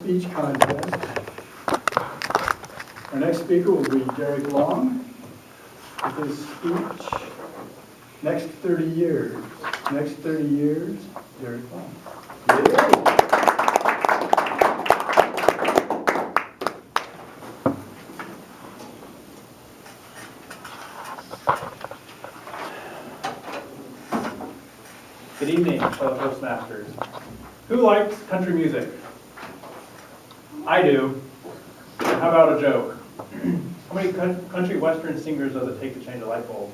speech contest. Our next speaker will be Derrek Long with his speech, Next 30 Years. Next 30 years, Derrek Long. Yay. Good evening, fellow Toastmasters. Who likes country music? I do. How about a joke? How many country western singers does it take to change a light bulb?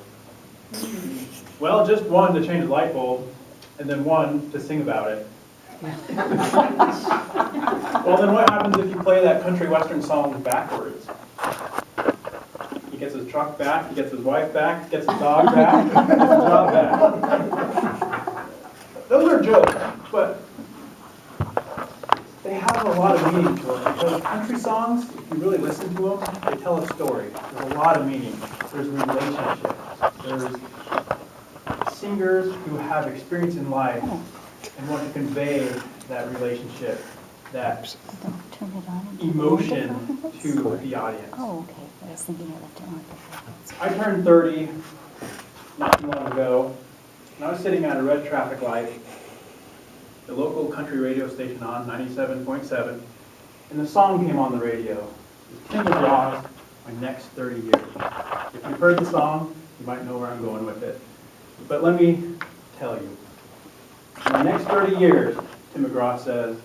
Well, just one to change a light bulb, and then one to sing about it. Well, then what happens if you play that country western song backwards? He gets his truck back, he gets his wife back, gets his dog back, gets his job back. Those are jokes, but they have a lot of meaning to them, because country songs, if you really listen to them, they tell a story. There's a lot of meaning. There's relationships. There's singers who have experience in life and want to convey that relationship, that emotion to the audience. Oh, okay. I was thinking I left it on. I turned 30 not too long ago, and I was sitting at a red traffic light, the local country radio station on 97.7, and the song came on the radio. It's Tim McGraw's My Next 30 Years. If you've heard the song, you might know where I'm going with it. But let me tell you. In the next 30 years, Tim McGraw says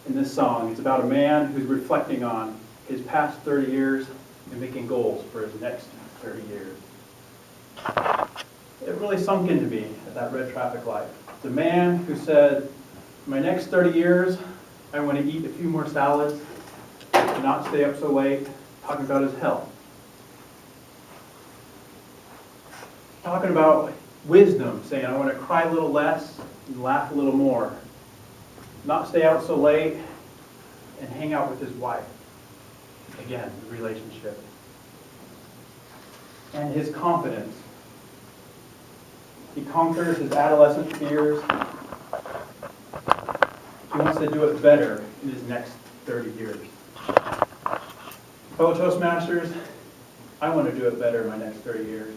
in this song, it's about a man who's reflecting on his past 30 years and making goals for his next 30 years. It really sunk into me at that red traffic light. The man who said, my next 30 years, I want to eat a few more salads and not stay up so late, talking about his health. Talking about wisdom, saying I want to cry a little less and laugh a little more. Not stay out so late and hang out with his wife. Again, the relationship. And his confidence. He conquers his adolescent fears. He wants to do it better in his next 30 years. Fellow Toastmasters, I want to do it better in my next 30 years.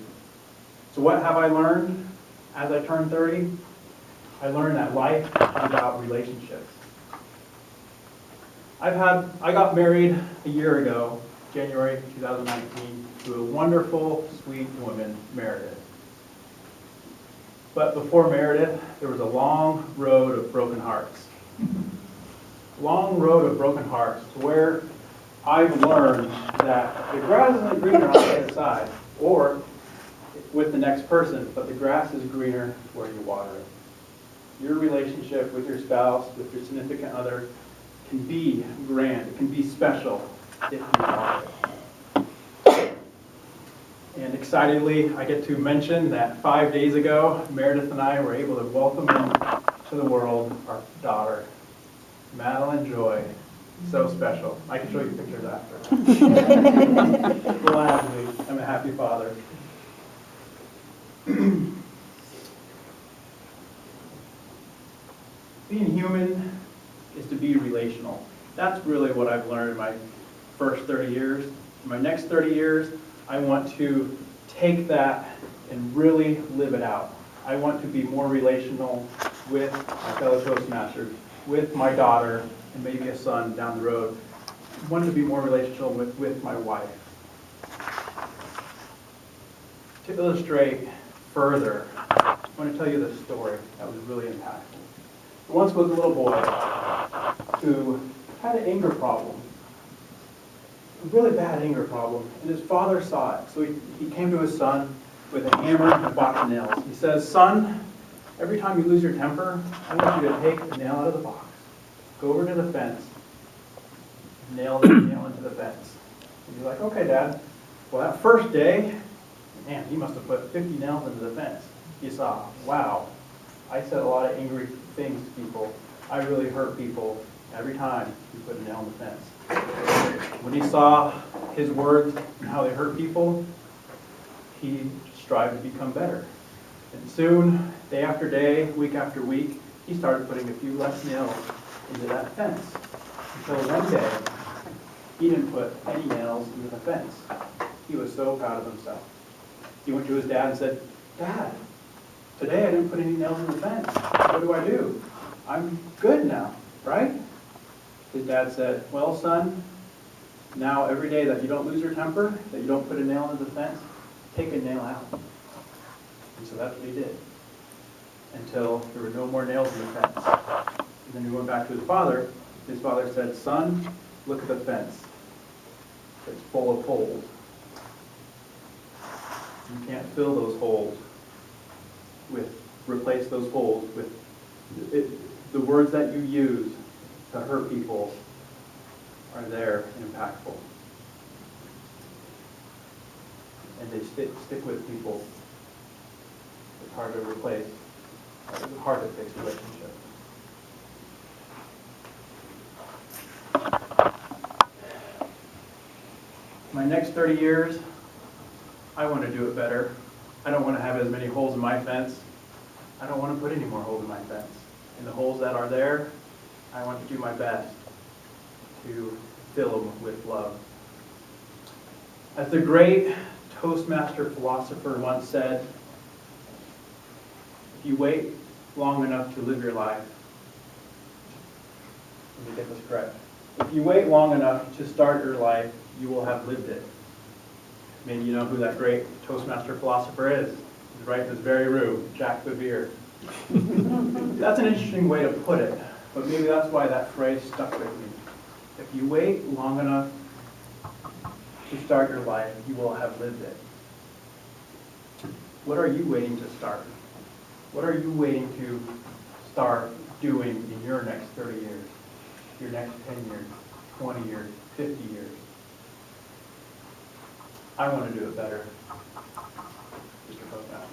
So what have I learned as I turn 30? I learned that life is about relationships. I got married a year ago, January 2019, to a wonderful, sweet woman, Meredith. But before Meredith, there was a long road of broken hearts. Long road of broken hearts, to where I've learned that the grass isn't greener on the other side, or with the next person, but the grass is greener where you water it. Your relationship with your spouse, with your significant other, can be grand, it can be special if you water it. And excitedly, I get to mention that 5 days ago, Meredith and I were able to welcome into the world our daughter, Madeline Joy. So special. I can show you pictures after. Gladly, I'm a happy father. Being human is to be relational. That's really what I've learned in my first 30 years. In my next 30 years, I want to take that and really live it out. I want to be more relational with my fellow Toastmasters, with my daughter, and maybe a son down the road. I want to be more relational with my wife. To illustrate further, I want to tell you this story that was really impactful. There once was a little boy who had an anger problem, a really bad anger problem, and his father saw it. So he came to his son with a hammer and a box of nails. He says, son, every time you lose your temper, I want you to take a nail out of the box, go over to the fence, nail the nail into the fence. And he's like, okay, Dad. Well, that first day, man, he must have put 50 nails into the fence. He saw, wow, I said a lot of angry things to people. I really hurt people every time he put a nail in the fence. When he saw his words and how they hurt people, he strived to become better. And soon, day after day, week after week, he started putting a few less nails into that fence. Until one day, he didn't put any nails into the fence. He was so proud of himself. He went to his dad and said, "Dad, today I didn't put any nails in the fence. What do I do? I'm good now, right?" His dad said, "Well, son, now every day that you don't lose your temper, that you don't put a nail into the fence, take a nail out." And so that's what he did, until there were no more nails in the fence. And then he went back to his father. His father said, "Son, look at the fence. It's full of holes. You can't fill those holes replace those holes with the words that you use to hurt people are there and impactful. And they stick with people. It's hard to replace. It's hard to fix relationships." My next 30 years, I want to do it better. I don't want to have as many holes in my fence. I don't want to put any more holes in my fence. And the holes that are there, I want to do my best to fill them with love. As the great Toastmaster philosopher once said, if you wait long enough to live your life, let me get this correct. If you wait long enough to start your life, you will have lived it. Maybe you know who that great Toastmaster philosopher is. He's right in this very room, Jack Bevere. That's an interesting way to put it, but maybe that's why that phrase stuck with me. If you wait long enough to start your life, you will have lived it. What are you waiting to start? What are you waiting to start doing in your next 30 years, your next 10 years, 20 years, 50 years? I want to do it better, Mr. Postmaster.